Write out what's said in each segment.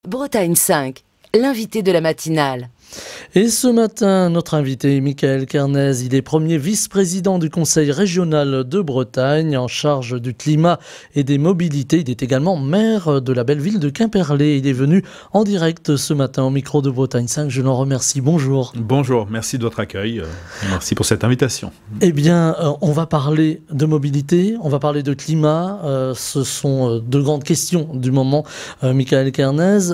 Bretagne 5, l'invité de la matinale. Et ce matin, notre invité, Michael Kernez, il est premier vice-président du Conseil régional de Bretagne en charge du climat et des mobilités. Il est également maire de la belle ville de Quimperlé. Il est venu en direct ce matin au micro de Bretagne 5. Je l'en remercie. Bonjour. Bonjour, merci de votre accueil. Merci pour cette invitation. Eh bien, on va parler de mobilité, on va parler de climat. Ce sont deux grandes questions du moment. Michael Kernez,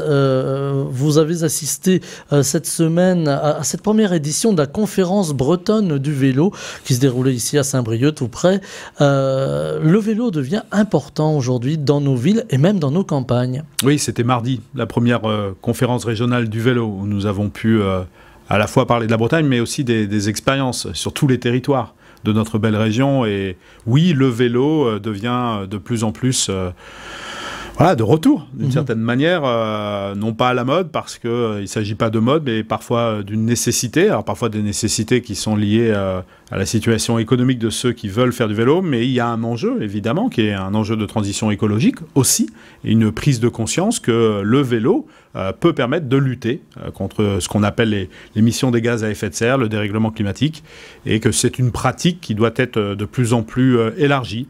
vous avez assisté cette semaine à cette première édition de la conférence bretonne du vélo qui se déroulait ici à Saint-Brieuc tout près. Le vélo devient important aujourd'hui dans nos villes et même dans nos campagnes. Oui, c'était mardi, la première conférence régionale du vélo où nous avons pu à la fois parler de la Bretagne mais aussi des expériences sur tous les territoires de notre belle région. Et oui, le vélo devient de plus en plus... Voilà, de retour, d'une certaine manière, non pas à la mode, parce qu'il ne s'agit pas de mode, mais parfois d'une nécessité. Alors parfois des nécessités qui sont liées à la situation économique de ceux qui veulent faire du vélo, mais il y a un enjeu, évidemment, qui est un enjeu de transition écologique aussi, et une prise de conscience que le vélo peut permettre de lutter contre ce qu'on appelle les émissions des gaz à effet de serre, le dérèglement climatique, et que c'est une pratique qui doit être de plus en plus élargie.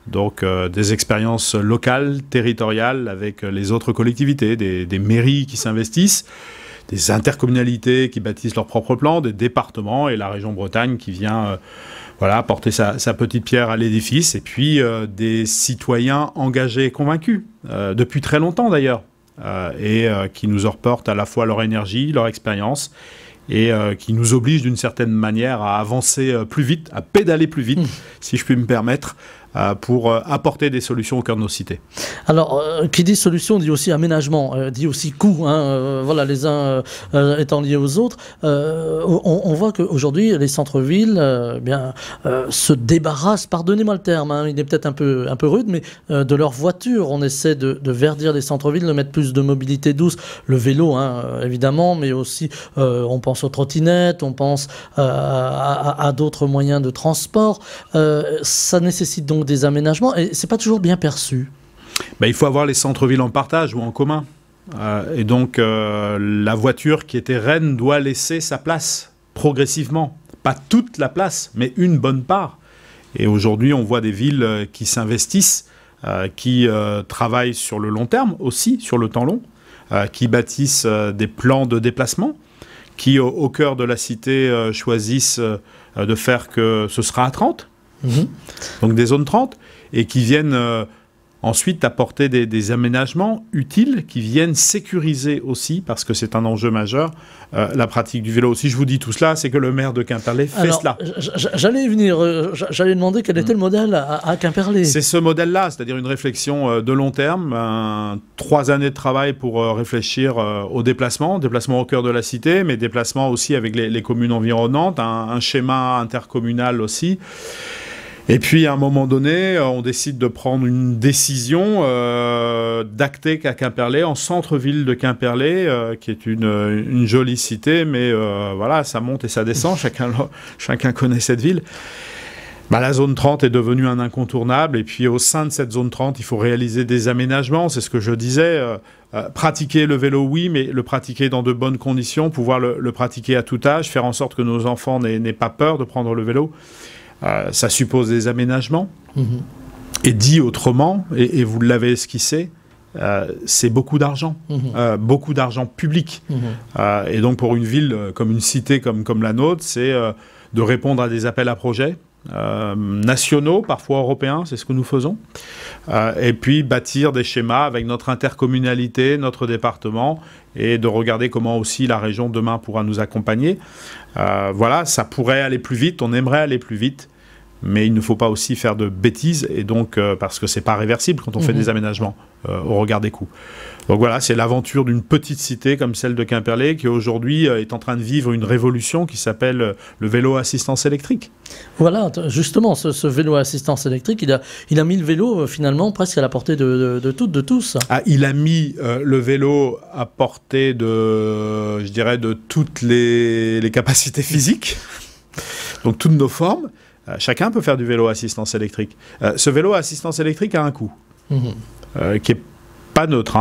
Donc des expériences locales, territoriales, avec les autres collectivités, des mairies qui s'investissent, des intercommunalités qui bâtissent leurs propres plans, des départements et la région Bretagne qui vient voilà, apporter sa petite pierre à l'édifice, et puis des citoyens engagés et convaincus, depuis très longtemps d'ailleurs, et qui nous reportent à la fois leur énergie, leur expérience, et qui nous obligent d'une certaine manière à avancer plus vite, à pédaler plus vite, si je puis me permettre, pour apporter des solutions au cœur de nos cités. Alors, qui dit solution dit aussi aménagement, dit aussi coût, hein, voilà, les uns étant liés aux autres. On voit qu'aujourd'hui, les centres-villes se débarrassent, pardonnez-moi le terme, hein, il est peut-être un peu rude, mais de leurs voitures. On essaie de verdir les centres-villes, de mettre plus de mobilité douce. Le vélo, hein, évidemment, mais aussi on pense aux trottinettes, on pense à d'autres moyens de transport. Ça nécessite donc des aménagements et c'est pas toujours bien perçu. Ben, il faut avoir les centres-villes en partage ou en commun. Et donc la voiture qui était reine doit laisser sa place progressivement. Pas toute la place, mais une bonne part. Et aujourd'hui, on voit des villes qui s'investissent, qui travaillent sur le long terme aussi, sur le temps long, qui bâtissent des plans de déplacement, qui au cœur de la cité choisissent de faire que ce sera à 30. Donc des zones 30, et qui viennent ensuite apporter des aménagements utiles, qui viennent sécuriser aussi, parce que c'est un enjeu majeur, la pratique du vélo. Si je vous dis tout cela, c'est que le maire de Quimperlé fait cela. J'allais y venir, j'allais demander quel était le modèle à Quimperlé. C'est ce modèle-là, c'est-à-dire une réflexion de long terme, 3 années de travail pour réfléchir au déplacement au cœur de la cité, mais déplacement aussi avec les communes environnantes, un schéma intercommunal aussi. Et puis, à un moment donné, on décide de prendre une décision d'acter qu'à Quimperlé, en centre-ville de Quimperlé, qui est une jolie cité, mais voilà, ça monte et ça descend, chacun connaît cette ville. Bah, la zone 30 est devenue un incontournable, et puis au sein de cette zone 30, il faut réaliser des aménagements, c'est ce que je disais. Pratiquer le vélo, oui, mais le pratiquer dans de bonnes conditions, pouvoir le pratiquer à tout âge, faire en sorte que nos enfants n'aient pas peur de prendre le vélo. Ça suppose des aménagements. Et dit autrement, et vous l'avez esquissé, c'est beaucoup d'argent, beaucoup d'argent public. Et donc pour une ville comme une cité comme la nôtre, c'est de répondre à des appels à projets nationaux, parfois européens, c'est ce que nous faisons. Et puis bâtir des schémas avec notre intercommunalité, notre département, et de regarder comment aussi la région demain pourra nous accompagner. Voilà, ça pourrait aller plus vite, on aimerait aller plus vite, mais il ne faut pas aussi faire de bêtises, et donc parce que c'est pas réversible quand on fait des aménagements au regard des coûts. Donc voilà, c'est l'aventure d'une petite cité comme celle de Quimperlé qui aujourd'hui est en train de vivre une révolution qui s'appelle le vélo à assistance électrique. Voilà, justement, ce vélo à assistance électrique, il a mis le vélo finalement presque à la portée de tous. Ah, il a mis le vélo à portée je dirais, de toutes les capacités physiques, donc toutes nos formes. Chacun peut faire du vélo à assistance électrique. Ce vélo à assistance électrique a un coût qui est pas neutre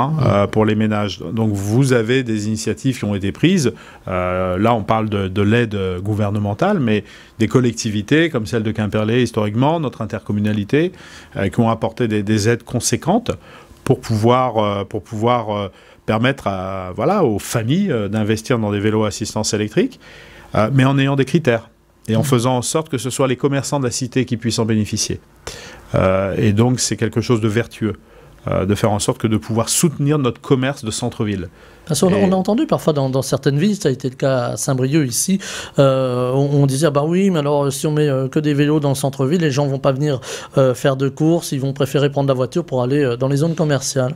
pour les ménages. Donc vous avez des initiatives qui ont été prises. Là, on parle de l'aide gouvernementale, mais des collectivités comme celle de Quimperlé, historiquement, notre intercommunalité, qui ont apporté des aides conséquentes pour pouvoir permettre aux familles d'investir dans des vélos à assistance électrique, mais en ayant des critères et en faisant en sorte que ce soit les commerçants de la cité qui puissent en bénéficier. Et donc, c'est quelque chose de vertueux. De faire en sorte que de pouvoir soutenir notre commerce de centre-ville. Parce qu'on on a entendu parfois dans certaines villes, ça a été le cas à Saint-Brieuc ici, on disait bah oui, mais alors si on met que des vélos dans le centre-ville, les gens vont pas venir faire de courses, ils vont préférer prendre la voiture pour aller dans les zones commerciales.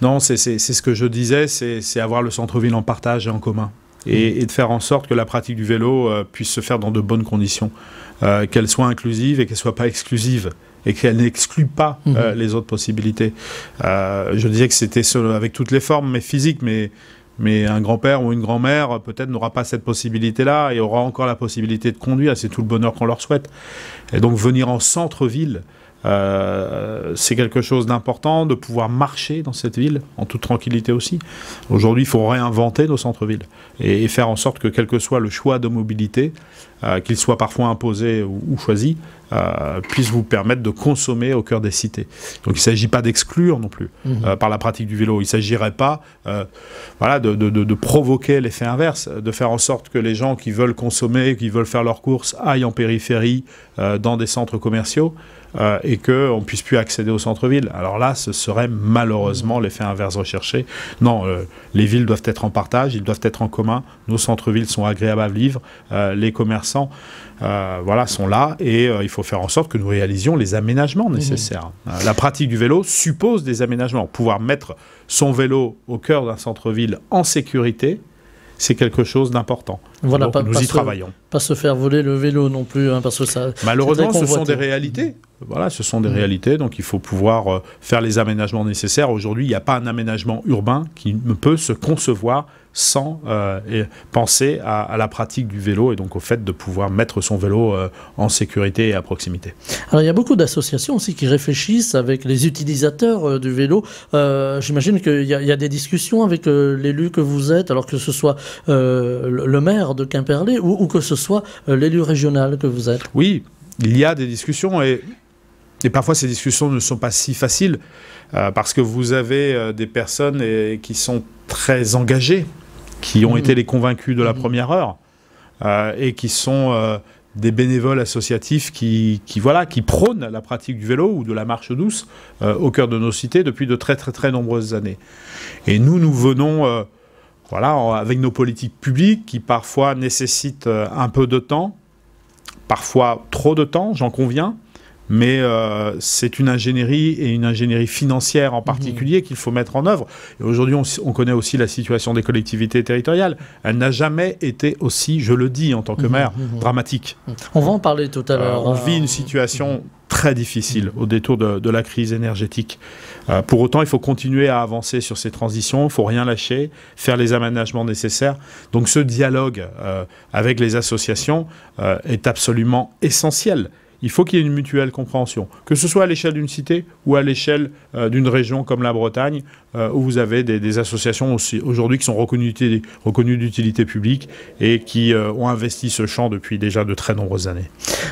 Non, c'est ce que je disais, c'est avoir le centre-ville en partage et en commun. Et de faire en sorte que la pratique du vélo puisse se faire dans de bonnes conditions, qu'elle soit inclusive et qu'elle ne soit pas exclusive, et qu'elle n'exclut pas les autres possibilités. Je disais que c'était avec toutes les formes, mais physiques, mais un grand-père ou une grand-mère peut-être n'aura pas cette possibilité-là et aura encore la possibilité de conduire. C'est tout le bonheur qu'on leur souhaite. Et donc venir en centre-ville, c'est quelque chose d'important, de pouvoir marcher dans cette ville en toute tranquillité aussi. Aujourd'hui, il faut réinventer nos centres-villes et faire en sorte que quel que soit le choix de mobilité, qu'il soit parfois imposé ou choisi, puisse vous permettre de consommer au cœur des cités. Donc il ne s'agit pas d'exclure non plus par la pratique du vélo. Il ne s'agirait pas de provoquer l'effet inverse, de faire en sorte que les gens qui veulent consommer, qui veulent faire leurs courses, aillent en périphérie dans des centres commerciaux et qu'on ne puisse plus accéder au centre-ville. Alors là, ce serait malheureusement l'effet inverse recherché. Non, les villes doivent être en partage, ils doivent être en commun. Nos centres-villes sont agréables à vivre. Les commerçants sont là et il faut faire en sorte que nous réalisions les aménagements nécessaires. La pratique du vélo suppose des aménagements. Pouvoir mettre son vélo au cœur d'un centre-ville en sécurité, c'est quelque chose d'important. Voilà, donc, nous y travaillons. Pas se faire voler le vélo non plus, parce que ça. Malheureusement, ce sont des réalités. Voilà, ce sont des réalités, donc il faut pouvoir faire les aménagements nécessaires. Aujourd'hui, il n'y a pas un aménagement urbain qui ne peut se concevoir sans penser à la pratique du vélo et donc au fait de pouvoir mettre son vélo en sécurité et à proximité. Alors il y a beaucoup d'associations aussi qui réfléchissent avec les utilisateurs du vélo. J'imagine qu'il y a des discussions avec l'élu que vous êtes, alors que ce soit le maire de Quimperlé ou que ce soit l'élu régional que vous êtes. Oui, il y a des discussions et parfois ces discussions ne sont pas si faciles parce que vous avez des personnes qui sont très engagées, qui ont été les convaincus de la première heure et qui sont des bénévoles associatifs qui prônent la pratique du vélo ou de la marche douce au cœur de nos cités depuis de très très très nombreuses années. Et nous venons avec nos politiques publiques qui parfois nécessitent un peu de temps, parfois trop de temps, j'en conviens, mais c'est une ingénierie et une ingénierie financière en particulier qu'il faut mettre en œuvre. Et aujourd'hui, on connaît aussi la situation des collectivités territoriales. Elle n'a jamais été aussi, je le dis en tant que maire, dramatique. On va en parler tout à l'heure. On vit une situation très difficile au détour de la crise énergétique. Pour autant, il faut continuer à avancer sur ces transitions, il ne faut rien lâcher, faire les aménagements nécessaires. Donc ce dialogue avec les associations est absolument essentiel. Il faut qu'il y ait une mutuelle compréhension, que ce soit à l'échelle d'une cité ou à l'échelle d'une région comme la Bretagne, où vous avez des associations aujourd'hui qui sont reconnues d'utilité publique et qui ont investi ce champ depuis déjà de très nombreuses années.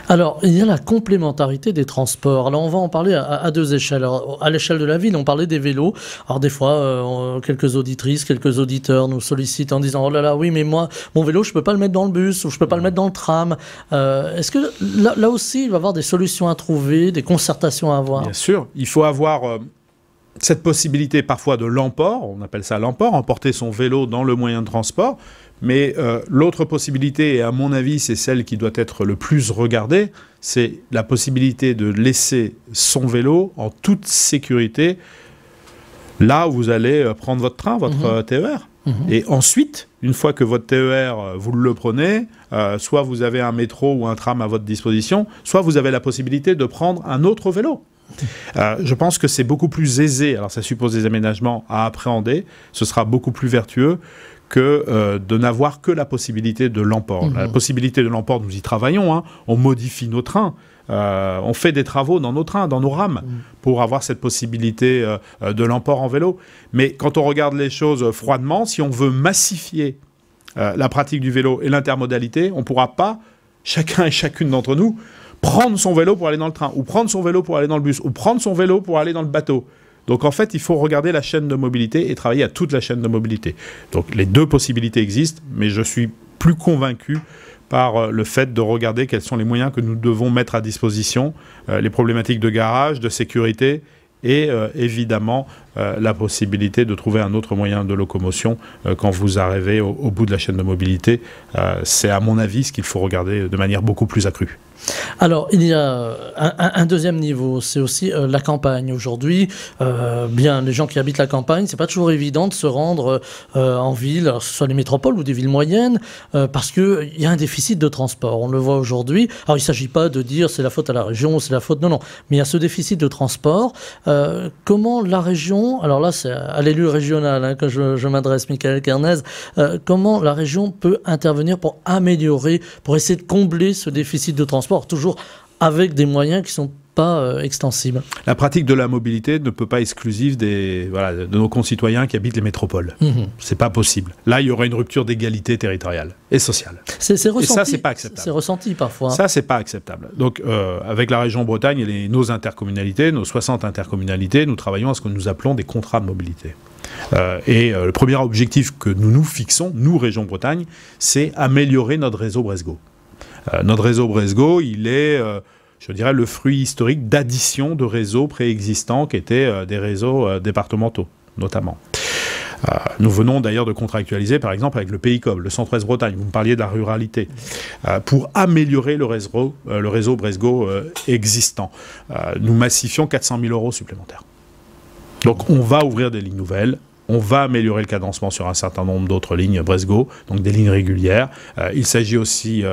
Alors, il y a la complémentarité des transports. Alors, on va en parler à deux échelles. Alors, à l'échelle de la ville, on parlait des vélos. Alors, des fois, quelques auditrices, quelques auditeurs nous sollicitent en disant « Oh là là, oui, mais moi, mon vélo, je ne peux pas le mettre dans le bus ou je ne peux pas le mettre dans le tram. » Est-ce que là aussi, il va y avoir des solutions à trouver, des concertations à avoir? Bien sûr, il faut avoir cette possibilité parfois de l'emport, on appelle ça l'emport, emporter son vélo dans le moyen de transport, mais l'autre possibilité, et à mon avis c'est celle qui doit être le plus regardée, c'est la possibilité de laisser son vélo en toute sécurité là où vous allez prendre votre train, votre TER. Et ensuite, une fois que votre TER, vous le prenez, soit vous avez un métro ou un tram à votre disposition, soit vous avez la possibilité de prendre un autre vélo. Je pense que c'est beaucoup plus aisé, alors ça suppose des aménagements à appréhender, ce sera beaucoup plus vertueux que de n'avoir que la possibilité de l'emport. La possibilité de l'emport, nous y travaillons, on modifie nos trains, on fait des travaux dans nos trains, dans nos rames, pour avoir cette possibilité de l'emport en vélo. Mais quand on regarde les choses froidement, si on veut massifier la pratique du vélo et l'intermodalité, on ne pourra pas, chacun et chacune d'entre nous, prendre son vélo pour aller dans le train, ou prendre son vélo pour aller dans le bus, ou prendre son vélo pour aller dans le bateau. Donc en fait, il faut regarder la chaîne de mobilité et travailler à toute la chaîne de mobilité. Donc les deux possibilités existent, mais je suis plus convaincu par le fait de regarder quels sont les moyens que nous devons mettre à disposition, les problématiques de garage, de sécurité et évidemment la possibilité de trouver un autre moyen de locomotion quand vous arrivez au bout de la chaîne de mobilité. C'est à mon avis ce qu'il faut regarder de manière beaucoup plus accrue. Alors, il y a un deuxième niveau, c'est aussi la campagne. Aujourd'hui, bien, les gens qui habitent la campagne, c'est pas toujours évident de se rendre en ville, alors que ce soit les métropoles ou des villes moyennes, parce qu'il y a un déficit de transport. On le voit aujourd'hui. Alors, il ne s'agit pas de dire c'est la faute à la région, c'est la faute... Non, mais il y a ce déficit de transport. Comment la région, alors là, c'est à l'élu régional que je m'adresse, Michael Kernez, comment la région peut intervenir pour améliorer, pour essayer de combler ce déficit de transport, toujours avec des moyens qui ne sont pas extensibles. La pratique de la mobilité ne peut pas être exclusive de nos concitoyens qui habitent les métropoles. C'est pas possible. Là, il y aurait une rupture d'égalité territoriale et sociale. C'est ressenti, et ça, c'est pas acceptable. C'est ressenti parfois. Ça, c'est pas acceptable. Donc, avec la région Bretagne et nos intercommunalités, nos 60 intercommunalités, nous travaillons à ce que nous appelons des contrats de mobilité. Le premier objectif que nous nous fixons, nous, région Bretagne, c'est améliorer notre réseau Bresgo. Notre réseau Bresgo, il est, je dirais, le fruit historique d'addition de réseaux préexistants qui étaient des réseaux départementaux, notamment. Nous venons d'ailleurs de contractualiser, par exemple, avec le PICOB, le Centre-Est Bretagne, vous me parliez de la ruralité, pour améliorer le réseau Bresgo existant. Nous massifions 400 000 € supplémentaires. Donc on va ouvrir des lignes nouvelles. On va améliorer le cadencement sur un certain nombre d'autres lignes Bresgo, donc des lignes régulières. Il s'agit aussi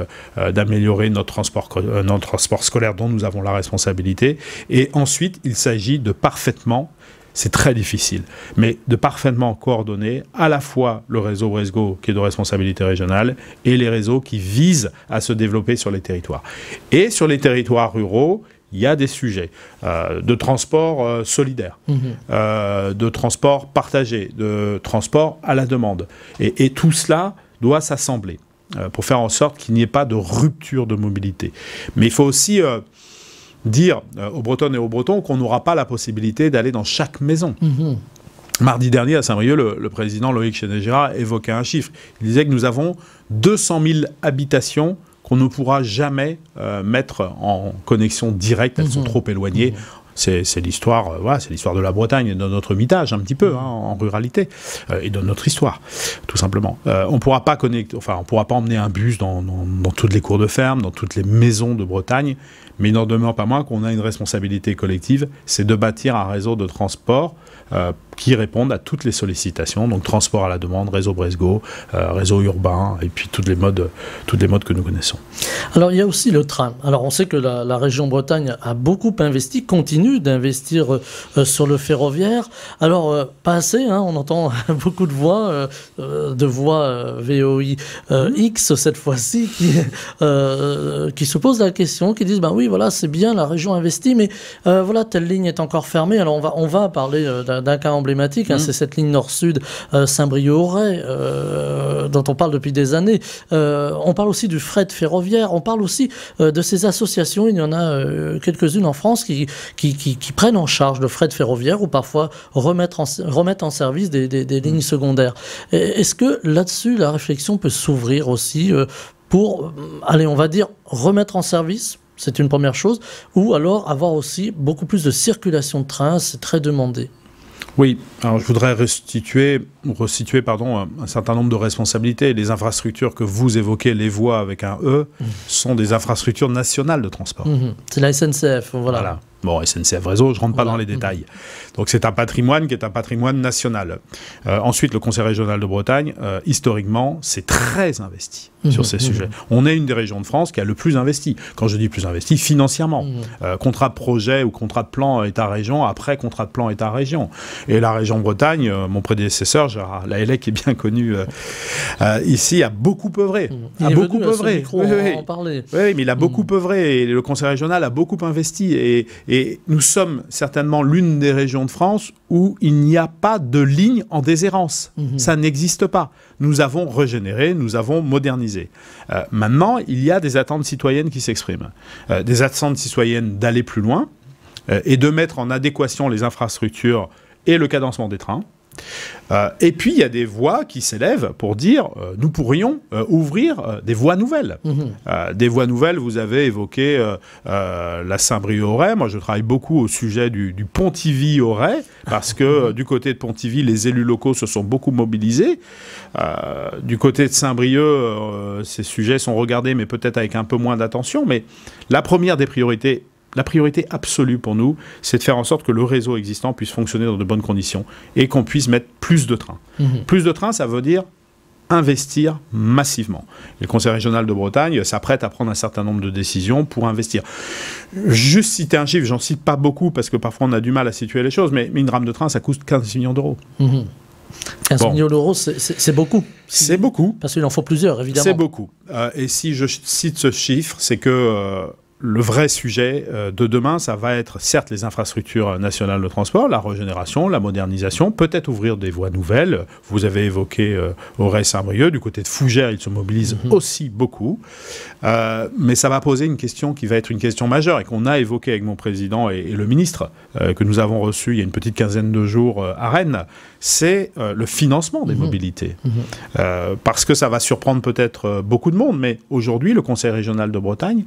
d'améliorer notre transport scolaire dont nous avons la responsabilité. Et ensuite, il s'agit de parfaitement, c'est très difficile, mais de parfaitement coordonner à la fois le réseau Bresgo qui est de responsabilité régionale et les réseaux qui visent à se développer sur les territoires. Et sur les territoires ruraux, il y a des sujets de transport solidaire, de transport partagé, de transport à la demande. Et tout cela doit s'assembler pour faire en sorte qu'il n'y ait pas de rupture de mobilité. Mais il faut aussi dire aux Bretonnes et aux Bretons qu'on n'aura pas la possibilité d'aller dans chaque maison. Mardi dernier, à Saint-Brieuc, le président Loïc Chenégira évoquait un chiffre. Il disait que nous avons 200 000 habitations qu'on ne pourra jamais mettre en connexion directe, elles sont trop éloignées. C'est l'histoire c'est l'histoire de la Bretagne et de notre mitage un petit peu en ruralité et de notre histoire, tout simplement. On ne pourra pas on pourra pas emmener un bus dans toutes les cours de ferme, dans toutes les maisons de Bretagne, mais il n'en demeure pas moins qu'on a une responsabilité collective, c'est de bâtir un réseau de transport qui répondent à toutes les sollicitations, donc transport à la demande, réseau Bresgo, réseau urbain, et puis toutes les modes que nous connaissons. Alors il y a aussi le train. Alors on sait que la région Bretagne a beaucoup investi, continue d'investir sur le ferroviaire. Alors pas assez, on entend beaucoup de voix VOIX cette fois-ci, qui se posent la question, qui disent ben oui voilà c'est bien la région investit, mais voilà telle ligne est encore fermée. Alors on va parler d'un cas emblématique, c'est cette ligne nord-sud Saint-Brieuc-Auray dont on parle depuis des années. On parle aussi du fret ferroviaire, on parle aussi de ces associations, il y en a quelques-unes en France qui prennent en charge le fret ferroviaire ou parfois remettent en service des lignes secondaires. Est-ce que là-dessus la réflexion peut s'ouvrir aussi pour, allez on va dire, remettre en service? C'est une première chose, ou alors avoir aussi beaucoup plus de circulation de trains, c'est très demandé. Oui, alors je voudrais resituer un certain nombre de responsabilités. Les infrastructures que vous évoquez, les voies avec un E, sont des infrastructures nationales de transport. C'est la SNCF, voilà. Bon, SNCF Réseau, je rentre pas dans les détails. Donc c'est un patrimoine qui est un patrimoine national. Ensuite, le Conseil régional de Bretagne, historiquement, c'est très investi sur ces sujets. On est une des régions de France qui a le plus investi. Quand je dis plus investi, financièrement. Contrat de projet ou contrat de plan État-région, après contrat de plan État-région. Et la région Bretagne, mon prédécesseur, Gérard Laëllec, qui est bien connu ici, a beaucoup œuvré. Il est venu à ce micro en parler. Oui, mais il a beaucoup œuvré et le Conseil régional a beaucoup investi. Et nous sommes certainement l'une des régions de France où il n'y a pas de ligne en déshérence. Ça n'existe pas. Nous avons régénéré, nous avons modernisé. Maintenant, il y a des attentes citoyennes qui s'expriment. Des attentes citoyennes d'aller plus loin et de mettre en adéquation les infrastructures et le cadencement des trains. Et puis il y a des voix qui s'élèvent pour dire nous pourrions ouvrir des voies nouvelles. Des voies nouvelles, vous avez évoqué la Saint-Brieuc-Auray. Moi je travaille beaucoup au sujet du Pontivy-Auray parce que du côté de Pontivy, les élus locaux se sont beaucoup mobilisés. Du côté de Saint-Brieuc, ces sujets sont regardés mais peut-être avec un peu moins d'attention. Mais la première des priorités, la priorité absolue pour nous, c'est de faire en sorte que le réseau existant puisse fonctionner dans de bonnes conditions et qu'on puisse mettre plus de trains. Plus de trains, ça veut dire investir massivement. Et le Conseil régional de Bretagne s'apprête à prendre un certain nombre de décisions pour investir. Juste citer un chiffre, j'en cite pas beaucoup parce que parfois on a du mal à situer les choses, mais une rame de train, ça coûte 15 millions d'euros. 15 millions d'euros, c'est beaucoup. C'est beaucoup. Parce qu'il en faut plusieurs, évidemment. C'est beaucoup. Et si je cite ce chiffre, c'est que le vrai sujet de demain, ça va être certes les infrastructures nationales de transport, la régénération, la modernisation, peut-être ouvrir des voies nouvelles. Vous avez évoqué Auray-Saint-Brieuc, du côté de Fougères, ils se mobilisent aussi beaucoup. Mais ça va poser une question qui va être une question majeure et qu'on a évoquée avec mon président et le ministre que nous avons reçu il y a une petite quinzaine de jours à Rennes, c'est le financement des mobilités. Parce que ça va surprendre peut-être beaucoup de monde, mais aujourd'hui, le Conseil régional de Bretagne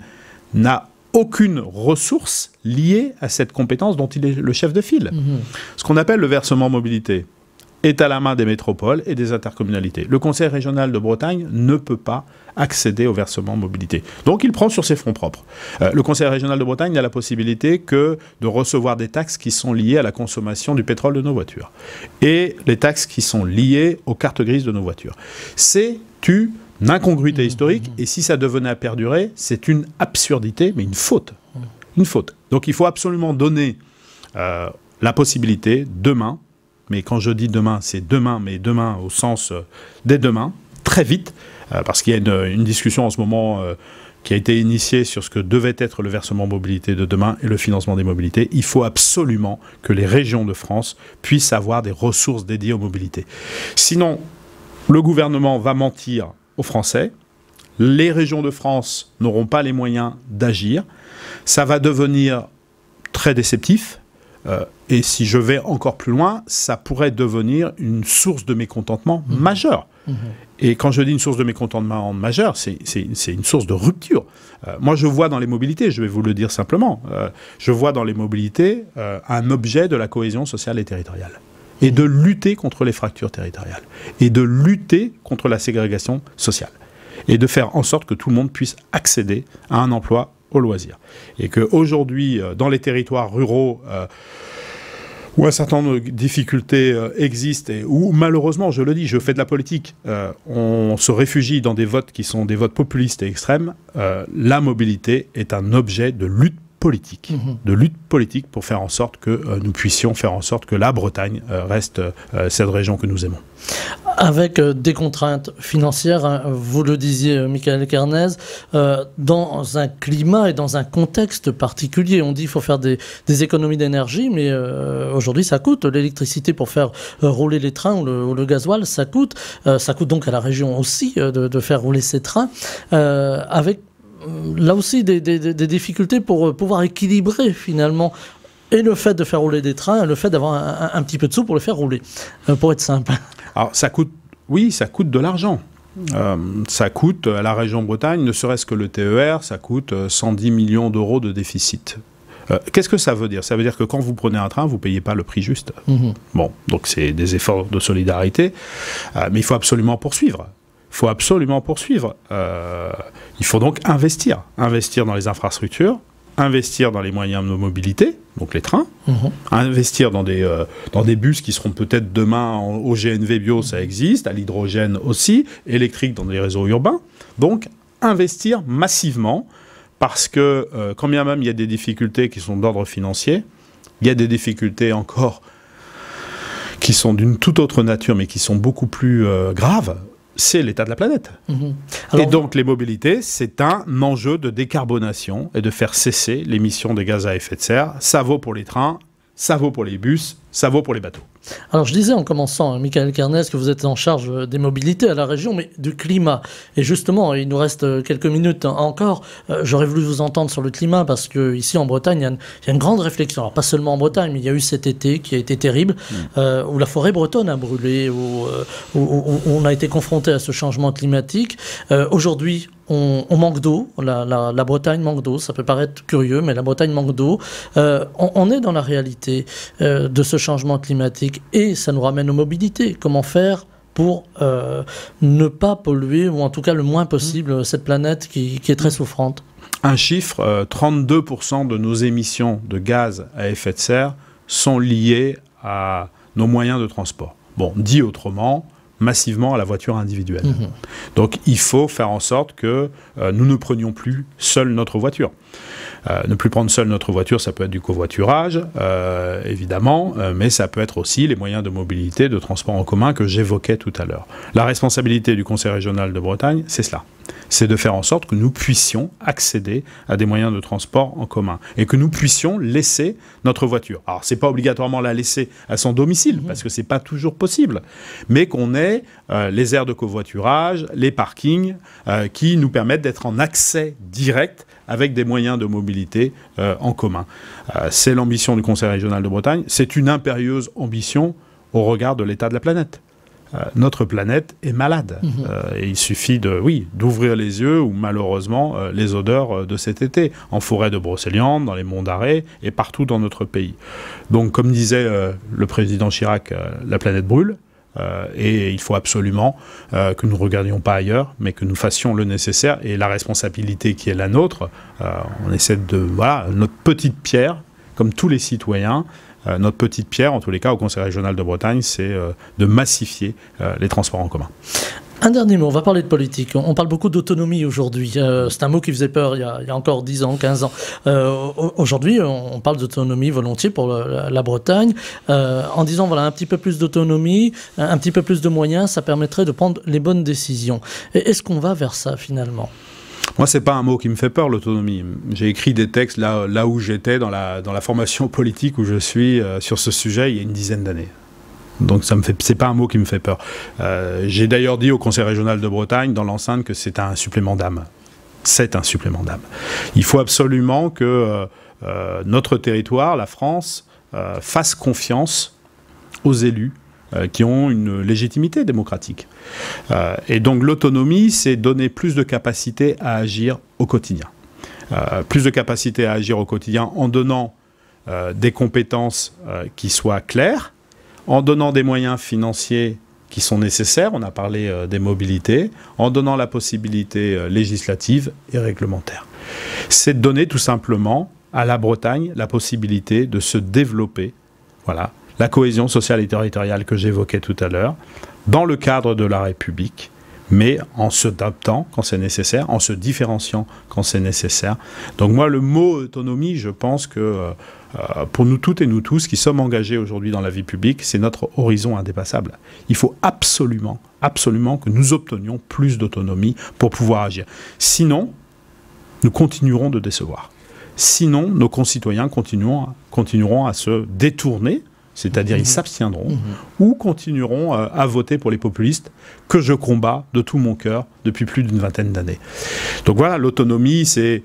n'a aucune ressource liée à cette compétence dont il est le chef de file. Ce qu'on appelle le versement mobilité est à la main des métropoles et des intercommunalités. Le Conseil régional de Bretagne ne peut pas accéder au versement mobilité. Donc il prend sur ses fonds propres. Le Conseil régional de Bretagne n'a la possibilité que de recevoir des taxes qui sont liées à la consommation du pétrole de nos voitures et les taxes qui sont liées aux cartes grises de nos voitures. C'est une incongruité historique, et si ça devenait à perdurer, c'est une absurdité, mais une faute. Une faute. Donc il faut absolument donner la possibilité, demain, mais quand je dis demain, c'est demain, mais demain au sens dès demain, très vite, parce qu'il y a une discussion en ce moment qui a été initiée sur ce que devait être le versement mobilité de demain et le financement des mobilités. Il faut absolument que les régions de France puissent avoir des ressources dédiées aux mobilités. Sinon, le gouvernement va mentir aux Français, les régions de France n'auront pas les moyens d'agir, ça va devenir très déceptif, et si je vais encore plus loin, ça pourrait devenir une source de mécontentement majeur. Et quand je dis une source de mécontentement majeur, c'est une source de rupture. Moi, je vois dans les mobilités, je vais vous le dire simplement, je vois dans les mobilités un objet de la cohésion sociale et territoriale. Et de lutter contre les fractures territoriales, et de lutter contre la ségrégation sociale, et de faire en sorte que tout le monde puisse accéder à un emploi au loisir. Et qu'aujourd'hui, dans les territoires ruraux, où un certain nombre de difficultés existent, et où malheureusement, je le dis, je fais de la politique, on se réfugie dans des votes qui sont des votes populistes et extrêmes, la mobilité est un objet de lutte politique pour faire en sorte que nous puissions faire en sorte que la Bretagne reste cette région que nous aimons. Avec des contraintes financières, hein, vous le disiez, Michael Kernez, dans un climat et dans un contexte particulier. On dit qu'il faut faire des économies d'énergie, mais aujourd'hui ça coûte. L'électricité pour faire rouler les trains ou le gasoil, ça coûte. Ça coûte donc à la région aussi de faire rouler ces trains, avec là aussi des difficultés pour pouvoir équilibrer finalement et le fait de faire rouler des trains et le fait d'avoir un petit peu de sous pour les faire rouler, pour être simple. Alors ça coûte de l'argent. Ça coûte à la région Bretagne, ne serait-ce que le TER, ça coûte 110 millions d'euros de déficit. Qu'est-ce que ça veut dire? Ça veut dire que quand vous prenez un train, vous ne payez pas le prix juste. Bon, donc c'est des efforts de solidarité, mais il faut absolument poursuivre. Il faut donc investir dans les infrastructures, investir dans les moyens de mobilité, donc les trains, investir dans des bus qui seront peut-être demain au GNV bio, ça existe, à l'hydrogène aussi, électrique dans les réseaux urbains. Donc, investir massivement, parce que quand bien même il y a des difficultés qui sont d'ordre financier, il y a des difficultés encore qui sont d'une toute autre nature, mais qui sont beaucoup plus graves, c'est l'état de la planète. Et donc les mobilités, c'est un enjeu de décarbonation et de faire cesser l'émission de gaz à effet de serre. Ça vaut pour les trains, ça vaut pour les bus, ça vaut pour les bateaux. Alors je disais en commençant, Michael Kernes, que vous êtes en charge des mobilités à la région, mais du climat. Et justement, il nous reste quelques minutes encore. J'aurais voulu vous entendre sur le climat parce qu'ici en Bretagne, il y a une grande réflexion. Alors pas seulement en Bretagne, mais il y a eu cet été qui a été terrible, où la forêt bretonne a brûlé, où on a été confronté à ce changement climatique. Aujourd'hui, on manque d'eau, la Bretagne manque d'eau, ça peut paraître curieux, mais la Bretagne manque d'eau. On est dans la réalité de ce changement climatique et ça nous ramène aux mobilités. Comment faire pour ne pas polluer, ou en tout cas le moins possible, cette planète qui est très souffrante? Un chiffre, 32% de nos émissions de gaz à effet de serre sont liées à nos moyens de transport. Bon, dit autrement, massivement à la voiture individuelle. Donc il faut faire en sorte que nous ne prenions plus seule notre voiture. Ne plus prendre seule notre voiture, ça peut être du covoiturage, évidemment, mais ça peut être aussi les moyens de mobilité, de transport en commun que j'évoquais tout à l'heure. La responsabilité du Conseil régional de Bretagne, c'est cela. C'est de faire en sorte que nous puissions accéder à des moyens de transport en commun et que nous puissions laisser notre voiture. Alors, c'est pas obligatoirement la laisser à son domicile, parce que c'est pas toujours possible, mais qu'on ait les aires de covoiturage, les parkings qui nous permettent d'être en accès direct avec des moyens de mobilité en commun. C'est l'ambition du Conseil régional de Bretagne. C'est une impérieuse ambition au regard de l'état de la planète. Notre planète est malade. Et il suffit d'ouvrir les yeux ou malheureusement les odeurs de cet été, en forêt de Brocéliande, dans les monts d'Arrée et partout dans notre pays. Donc comme disait le président Chirac, la planète brûle. Et il faut absolument que nous ne regardions pas ailleurs, mais que nous fassions le nécessaire. Et la responsabilité qui est la nôtre, on essaie notre petite pierre, comme tous les citoyens, notre petite pierre, en tous les cas, au Conseil régional de Bretagne, c'est de massifier les transports en commun. Un dernier mot, on va parler de politique. On parle beaucoup d'autonomie aujourd'hui. C'est un mot qui faisait peur il y a encore 10 ans, 15 ans. Aujourd'hui, on parle d'autonomie volontiers pour la Bretagne, en disant voilà, un petit peu plus d'autonomie, un petit peu plus de moyens, ça permettrait de prendre les bonnes décisions. Est-ce qu'on va vers ça finalement ? Moi, c'est pas un mot qui me fait peur, l'autonomie. J'ai écrit des textes là où j'étais, dans la formation politique où je suis, sur ce sujet, il y a une dizaine d'années. Donc c'est pas un mot qui me fait peur. J'ai d'ailleurs dit au Conseil régional de Bretagne, dans l'enceinte, que c'est un supplément d'âme. C'est un supplément d'âme. Il faut absolument que notre territoire, la France, fasse confiance aux élus qui ont une légitimité démocratique. Et donc l'autonomie, c'est donner plus de capacité à agir au quotidien. Plus de capacité à agir au quotidien en donnant des compétences qui soient claires, en donnant des moyens financiers qui sont nécessaires, on a parlé des mobilités, en donnant la possibilité législative et réglementaire. C'est de donner tout simplement à la Bretagne la possibilité de se développer, voilà, la cohésion sociale et territoriale que j'évoquais tout à l'heure, dans le cadre de la République, mais en s'adaptant quand c'est nécessaire, en se différenciant quand c'est nécessaire. Donc moi, le mot autonomie, je pense que pour nous toutes et nous tous qui sommes engagés aujourd'hui dans la vie publique, c'est notre horizon indépassable. Il faut absolument, absolument que nous obtenions plus d'autonomie pour pouvoir agir. Sinon, nous continuerons de décevoir. Sinon, nos concitoyens continueront à se détourner, c'est-à-dire ils s'abstiendront, ou continueront à voter pour les populistes que je combats de tout mon cœur depuis plus d'une vingtaine d'années. Donc voilà, l'autonomie, c'est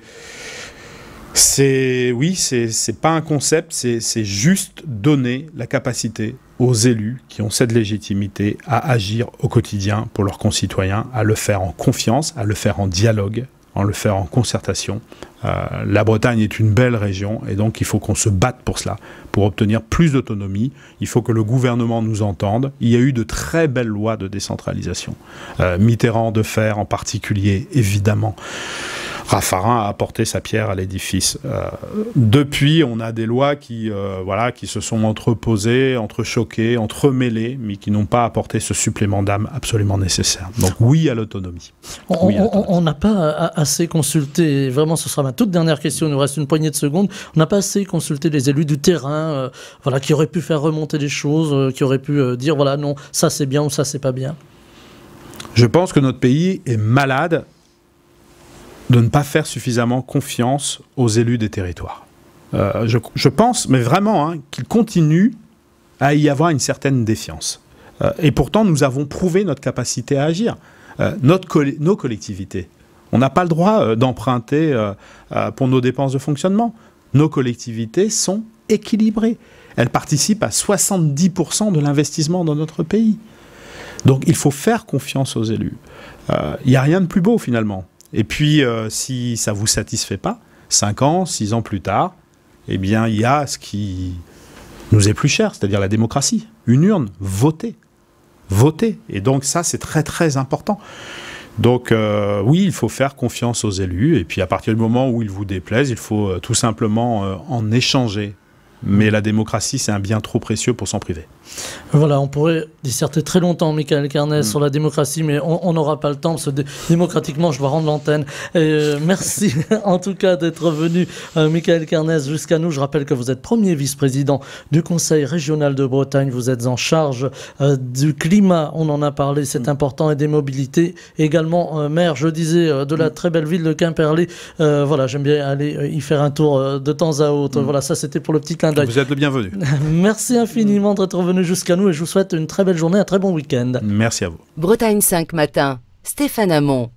pas un concept, c'est juste donner la capacité aux élus qui ont cette légitimité à agir au quotidien pour leurs concitoyens, à le faire en confiance, à le faire en dialogue, à le faire en concertation. La Bretagne est une belle région et donc il faut qu'on se batte pour cela, pour obtenir plus d'autonomie. Il faut que le gouvernement nous entende. Il y a eu de très belles lois de décentralisation. Mitterrand de fer en particulier, évidemment. Raffarin a apporté sa pierre à l'édifice. Depuis, on a des lois qui se sont entreposées, entrechoquées, entremêlées, mais qui n'ont pas apporté ce supplément d'âme absolument nécessaire. Donc oui à l'autonomie. On n'a pas assez consulté, vraiment ce sera ma toute dernière question, il nous reste une poignée de secondes, on n'a pas assez consulté les élus du terrain, qui auraient pu faire remonter les choses, qui auraient pu dire voilà non, ça c'est bien ou ça c'est pas bien. Je pense que notre pays est malade de ne pas faire suffisamment confiance aux élus des territoires. Je pense, mais vraiment, qu'il continue à y avoir une certaine défiance. Et pourtant, nous avons prouvé notre capacité à agir. Nos collectivités, on n'a pas le droit d'emprunter pour nos dépenses de fonctionnement. Nos collectivités sont équilibrées. Elles participent à 70% de l'investissement dans notre pays. Donc il faut faire confiance aux élus. Il n'y a rien de plus beau finalement. Et puis, si ça ne vous satisfait pas, 5 ans, 6 ans plus tard, eh bien, il y a ce qui nous est plus cher, c'est-à-dire la démocratie. Une urne, voter. Voter. Et donc ça, c'est très, très important. Donc, oui, il faut faire confiance aux élus. Et puis, à partir du moment où ils vous déplaisent, il faut tout simplement en échanger. Mais la démocratie, c'est un bien trop précieux pour s'en priver. Voilà, on pourrait disserter très longtemps, Michael Carnez, sur la démocratie, mais on n'aura pas le temps, parce que démocratiquement, je dois rendre l'antenne. Merci en tout cas d'être venu, Michael Carnez, jusqu'à nous. Je rappelle que vous êtes premier vice-président du Conseil régional de Bretagne. Vous êtes en charge du climat, on en a parlé, c'est important, et des mobilités. Également maire, je disais, de la très belle ville de Quimperlé. Voilà, j'aime bien aller y faire un tour de temps à autre. Voilà, ça c'était pour le petit clin d'œil. Vous êtes le bienvenu. Merci infiniment d'être venu jusqu'à nous et je vous souhaite une très belle journée, un très bon week-end. Merci à vous. Bretagne 5 matin, Stéphane Hamon.